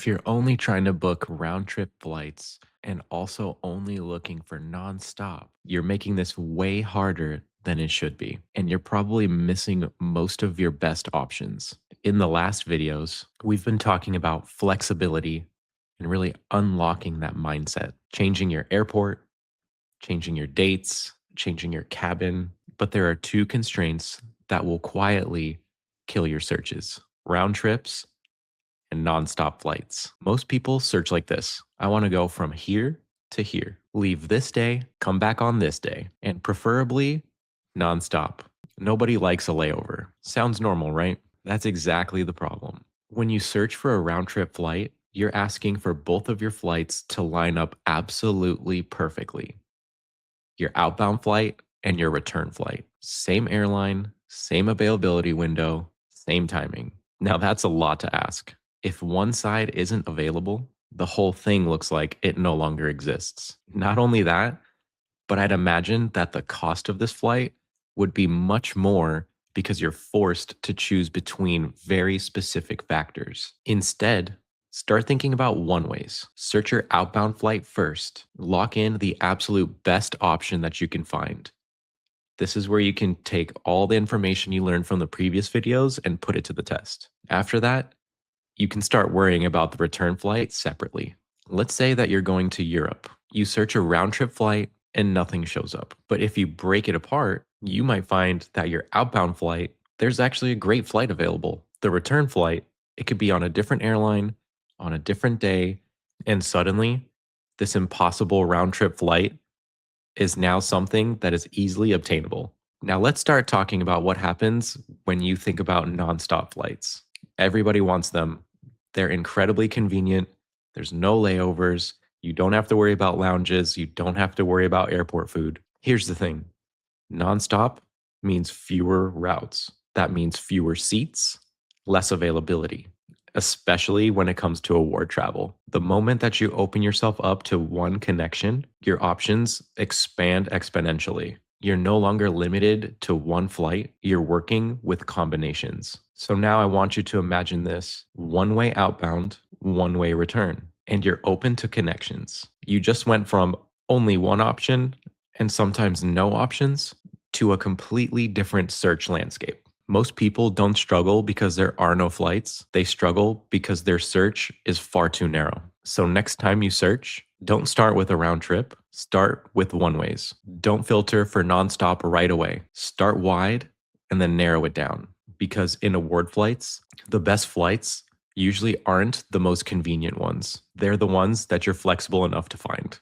If you're only trying to book round trip flights and also only looking for nonstop, you're making this way harder than it should be. And you're probably missing most of your best options. In the last videos, we've been talking about flexibility and really unlocking that mindset, changing your airport, changing your dates, changing your cabin. But there are two constraints that will quietly kill your searches: round trips and nonstop flights. Most people search like this: I want to go from here to here, leave this day, come back on this day, and preferably nonstop. Nobody likes a layover. Sounds normal, right? That's exactly the problem. When you search for a round trip flight, you're asking for both of your flights to line up absolutely perfectly: your outbound flight and your return flight. Same airline, same availability window, same timing. Now that's a lot to ask. If one side isn't available, the whole thing looks like it no longer exists. Not only that, but I'd imagine that the cost of this flight would be much more because you're forced to choose between very specific factors. Instead, start thinking about one ways. Search your outbound flight first. Lock in the absolute best option that you can find. This is where you can take all the information you learned from the previous videos and put it to the test. After that, you can start worrying about the return flight separately. Let's say that you're going to Europe. You search a round trip flight and nothing shows up. But if you break it apart, you might find that your outbound flight, there's actually a great flight available. The return flight, it could be on a different airline, on a different day, and suddenly this impossible round trip flight is now something that is easily obtainable. Now let's start talking about what happens when you think about nonstop flights. Everybody wants them. They're incredibly convenient. There's no layovers. You don't have to worry about lounges. You don't have to worry about airport food. Here's the thing: nonstop means fewer routes. That means fewer seats, less availability, especially when it comes to award travel. The moment that you open yourself up to one connection, your options expand exponentially. You're no longer limited to one flight, you're working with combinations. So now I want you to imagine this: one way outbound, one way return, and you're open to connections. You just went from only one option and sometimes no options to a completely different search landscape. Most people don't struggle because there are no flights. They struggle because their search is far too narrow. So next time you search, don't start with a round trip. Start with one ways. Don't filter for nonstop right away. Start wide and then narrow it down. Because in award flights, the best flights usually aren't the most convenient ones. They're the ones that you're flexible enough to find.